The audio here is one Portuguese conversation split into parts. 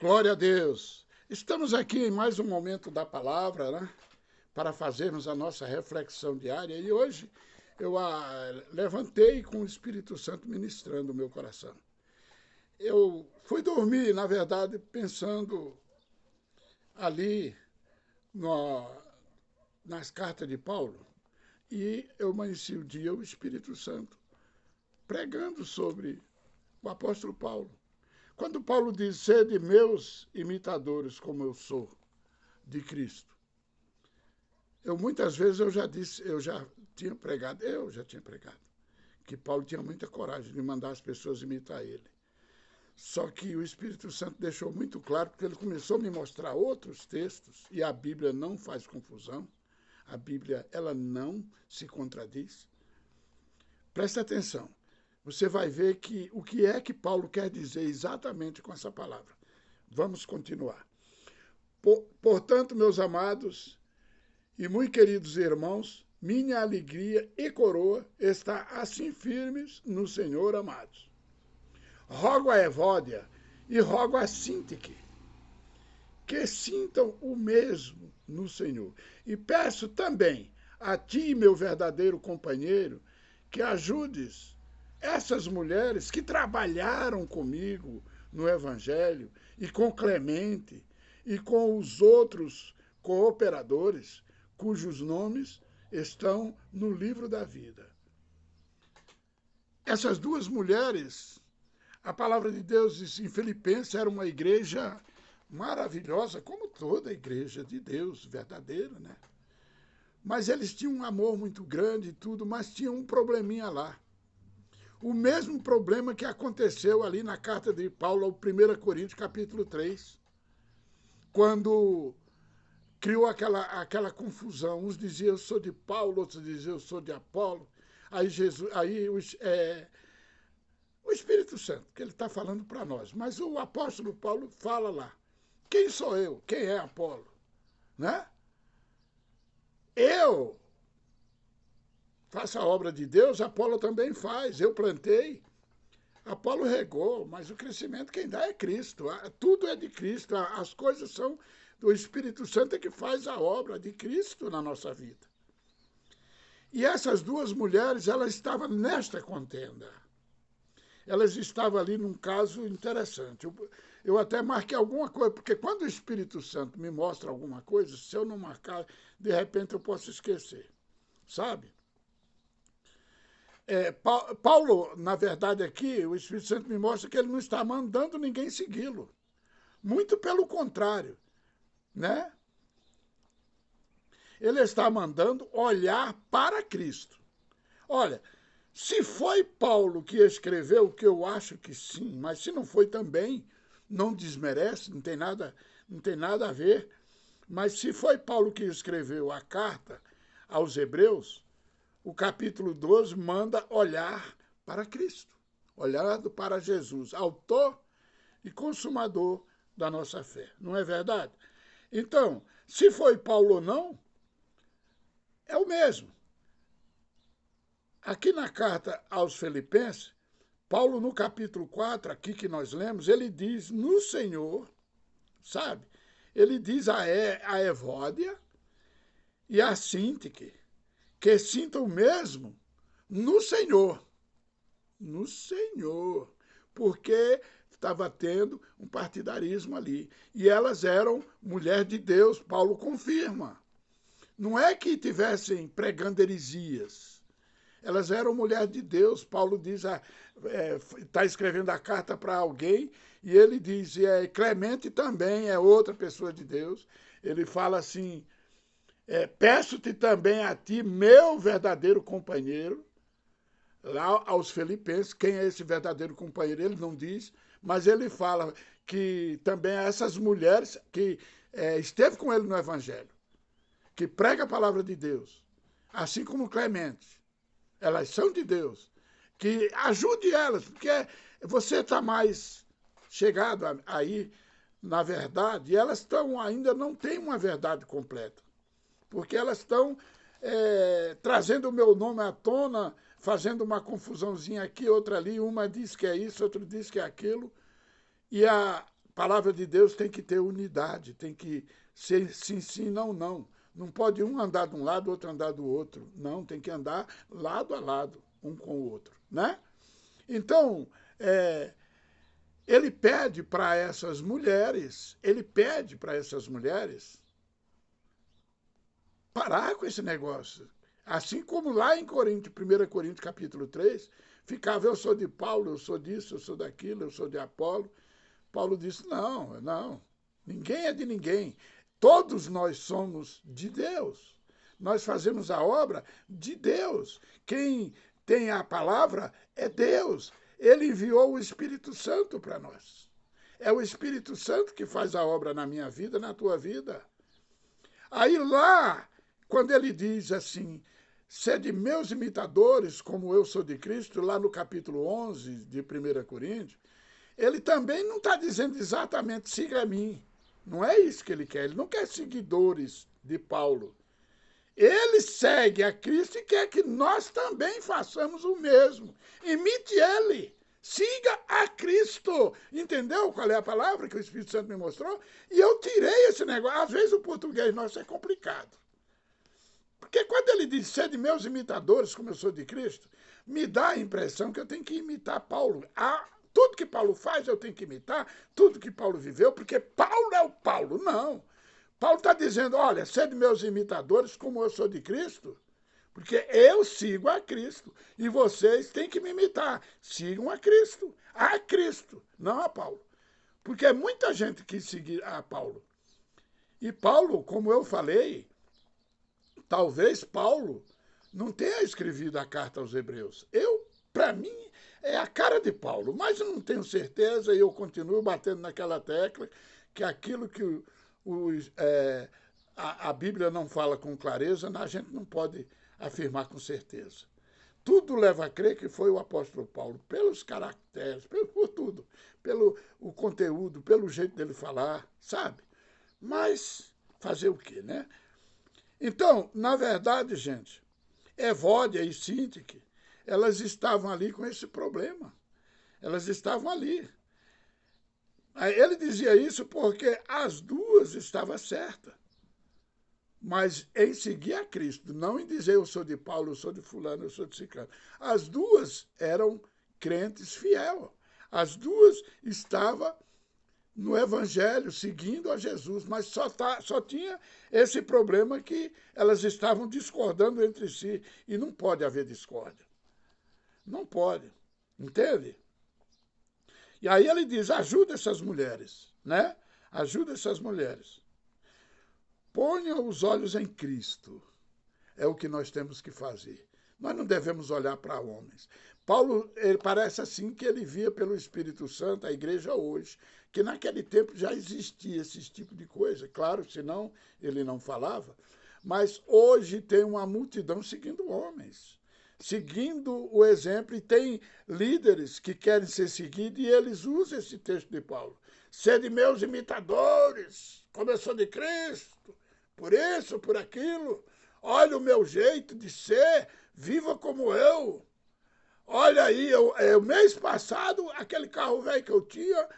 Glória a Deus. Estamos aqui em mais um momento da palavra, né? Para fazermos a nossa reflexão diária. E hoje eu levantei com o Espírito Santo ministrando o meu coração. Eu fui dormir, na verdade, pensando ali no, nas cartas de Paulo. E eu amanheci o dia, o Espírito Santo, pregando sobre o apóstolo Paulo. Quando Paulo diz, sede meus imitadores como eu sou de Cristo. Muitas vezes eu já tinha pregado, que Paulo tinha muita coragem de mandar as pessoas imitar ele. Só que o Espírito Santo deixou muito claro, porque ele começou a me mostrar outros textos, e a Bíblia não faz confusão, a Bíblia ela não se contradiz. Presta atenção. Você vai ver que o que é que Paulo quer dizer exatamente com essa palavra. Vamos continuar. Portanto, meus amados e muito queridos irmãos, minha alegria e coroa está assim firmes no Senhor, amados. Rogo a Evódia e rogo a Sintique que sintam o mesmo no Senhor. E peço também a ti, meu verdadeiro companheiro, que ajudes essas mulheres que trabalharam comigo no Evangelho, e com Clemente, e com os outros cooperadores, cujos nomes estão no livro da vida. Essas duas mulheres, a palavra de Deus diz em Filipenses, era uma igreja maravilhosa, como toda a igreja de Deus, verdadeira, né? Mas eles tinham um amor muito grande e tudo, mas tinham um probleminha lá. O mesmo problema que aconteceu ali na carta de Paulo ao 1 Coríntios, capítulo 3, quando criou aquela confusão. Uns diziam, eu sou de Paulo, outros diziam, eu sou de Apolo. O Espírito Santo, que ele está falando para nós. Mas o apóstolo Paulo fala lá, quem sou eu? Quem é Apolo? Né? Eu faço a obra de Deus, Apolo também faz. Eu plantei, Apolo regou, mas o crescimento quem dá é Cristo. Tudo é de Cristo. As coisas são do Espírito Santo que faz a obra de Cristo na nossa vida. E essas duas mulheres, elas estavam nesta contenda. Elas estavam ali num caso interessante. Eu até marquei alguma coisa, porque quando o Espírito Santo me mostra alguma coisa, se eu não marcar, de repente eu posso esquecer. Sabe? Paulo, na verdade, aqui, o Espírito Santo me mostra que ele não está mandando ninguém segui-lo. Muito pelo contrário, né? Ele está mandando olhar para Cristo. Olha, se foi Paulo que escreveu, que eu acho que sim, mas se não foi também, não desmerece, não tem nada a ver. Mas se foi Paulo que escreveu a carta aos Hebreus, o capítulo 12 manda olhar para Cristo, olhar para Jesus, autor e consumador da nossa fé. Não é verdade? Então, se foi Paulo ou não, é o mesmo. Aqui na carta aos Filipenses, Paulo, no capítulo 4, aqui que nós lemos, ele diz no Senhor, sabe? Ele diz a Evódia e a Sintique que sintam mesmo no Senhor. No Senhor. Porque estava tendo um partidarismo ali. E elas eram mulher de Deus, Paulo confirma. Não é que tivessem pregando heresias. Elas eram mulher de Deus. Paulo diz, está escrevendo a carta para alguém, e ele diz, Clemente também é outra pessoa de Deus. Ele fala assim, peço-te também a ti, meu verdadeiro companheiro, lá aos Filipenses, quem é esse verdadeiro companheiro? Ele não diz, mas ele fala que também essas mulheres que esteve com ele no Evangelho, que prega a palavra de Deus, assim como Clemente, elas são de Deus, que ajude elas, porque você está mais chegado aí na verdade, e elas ainda não têm uma verdade completa, porque elas estão trazendo o meu nome à tona, fazendo uma confusãozinha aqui, outra ali, uma diz que é isso, outra diz que é aquilo, e palavra de Deus tem que ter unidade, tem que ser sim, sim, não, não. Não pode um andar de um lado, outro andar do outro. Não, tem que andar lado a lado, um com o outro, né? Então, ele pede para essas mulheres, parar com esse negócio. Assim como lá em Coríntios, 1 Coríntios capítulo 3, ficava eu sou de Paulo, eu sou disso, eu sou daquilo, eu sou de Apolo. Paulo disse, não, não, ninguém é de ninguém. Todos nós somos de Deus. Nós fazemos a obra de Deus. Quem tem a palavra é Deus. Ele enviou o Espírito Santo para nós. É o Espírito Santo que faz a obra na minha vida, na tua vida. Aí lá, quando ele diz assim, sede meus imitadores, como eu sou de Cristo, lá no capítulo 11 de 1 Coríntios, ele também não está dizendo exatamente siga a mim. Não é isso que ele quer. Ele não quer seguidores de Paulo. Ele segue a Cristo e quer que nós também façamos o mesmo. Imite ele. Siga a Cristo. Entendeu qual é a palavra que o Espírito Santo me mostrou? E eu tirei esse negócio. Às vezes o português nosso é complicado. Porque quando ele diz, sede meus imitadores, como eu sou de Cristo, me dá a impressão que eu tenho que imitar Paulo. Tudo que Paulo faz eu tenho que imitar, tudo que Paulo viveu, porque Paulo é o Paulo. Não. Paulo está dizendo, olha, sede meus imitadores, como eu sou de Cristo, porque eu sigo a Cristo. E vocês têm que me imitar. Sigam a Cristo, não a Paulo. Porque é muita gente que seguir a Paulo. E Paulo, como eu falei, talvez Paulo não tenha escrevido a carta aos Hebreus. Para mim, é a cara de Paulo, mas eu não tenho certeza e eu continuo batendo naquela tecla que aquilo que a Bíblia não fala com clareza, a gente não pode afirmar com certeza. Tudo leva a crer que foi o apóstolo Paulo, pelos caracteres, por tudo, pelo o conteúdo, pelo jeito dele falar, sabe? Mas fazer o quê, né? Então, na verdade, gente, Evódia e Sintique, elas estavam ali com esse problema. Elas estavam ali. Ele dizia isso porque as duas estavam certas. Mas em seguir a Cristo, não em dizer eu sou de Paulo, eu sou de fulano, eu sou de ciclano. As duas eram crentes fiéis. As duas estavam no Evangelho, seguindo a Jesus, mas só tinha esse problema que elas estavam discordando entre si. E não pode haver discórdia. Não pode. Entende? E aí ele diz, ajuda essas mulheres, né? Ajuda essas mulheres. Ponha os olhos em Cristo. É o que nós temos que fazer. Nós não devemos olhar para homens. Paulo, ele parece assim que ele via pelo Espírito Santo a igreja hoje, que naquele tempo já existia esse tipo de coisa. Claro, senão ele não falava. Mas hoje tem uma multidão seguindo homens, seguindo o exemplo, e tem líderes que querem ser seguidos e eles usam esse texto de Paulo. Sede meus imitadores, como eu sou de Cristo, por isso, por aquilo. Olha o meu jeito de ser, viva como eu. Olha aí, o mês passado, aquele carro velho que eu tinha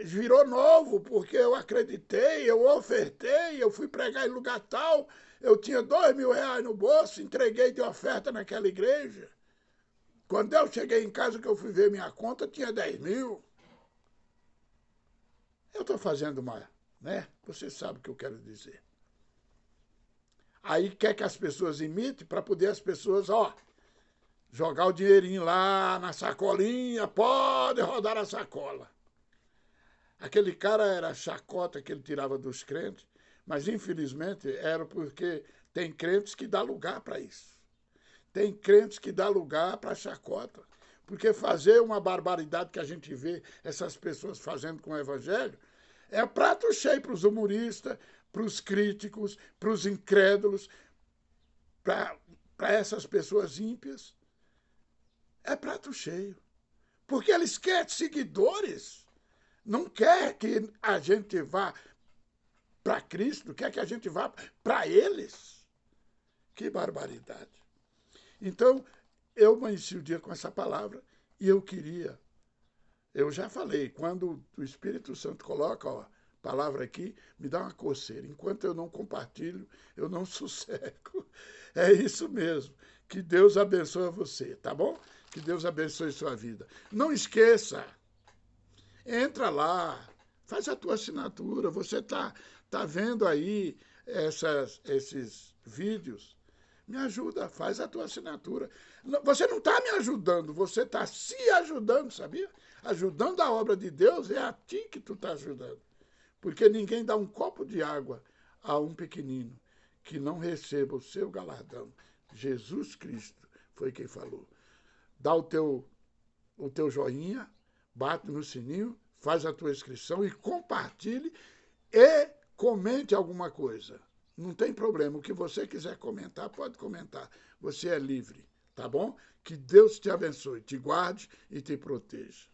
virou novo, porque eu acreditei, eu ofertei, eu fui pregar em lugar tal, eu tinha R$2.000 no bolso, entreguei de oferta naquela igreja. Quando eu cheguei em casa, que eu fui ver minha conta, tinha 10.000. Eu estou fazendo uma, né? Você sabe o que eu quero dizer. Aí quer que as pessoas imitem para poder as pessoas, jogar o dinheirinho lá na sacolinha, pode rodar a sacola. Aquele cara era a chacota que ele tirava dos crentes, mas infelizmente era porque tem crentes que dá lugar para isso. Tem crentes que dá lugar para chacota. Porque fazer uma barbaridade que a gente vê essas pessoas fazendo com o evangelho é prato cheio para os humoristas, para os críticos, para os incrédulos, para essas pessoas ímpias. É prato cheio. Porque eles querem seguidores. Não quer que a gente vá para Cristo, quer que a gente vá para eles. Que barbaridade. Então, eu amanheci o dia com essa palavra e eu queria Eu já falei, quando o Espírito Santo coloca a palavra aqui, me dá uma coceira. Enquanto eu não compartilho, eu não sossego. É isso mesmo. Que Deus abençoe você, tá bom? Que Deus abençoe sua vida. Não esqueça, entra lá, faz a tua assinatura. Você tá vendo aí esses vídeos? Me ajuda, faz a tua assinatura. Você não está me ajudando, você está se ajudando, sabia? Ajudando a obra de Deus, é a ti que tu está ajudando. Porque ninguém dá um copo de água a um pequenino que não receba o seu galardão. Jesus Cristo foi quem falou. Dá o teu joinha, bate no sininho, faz a tua inscrição e compartilhe e comente alguma coisa. Não tem problema. O que você quiser comentar, pode comentar. Você é livre, tá bom? Que Deus te abençoe, te guarde e te proteja.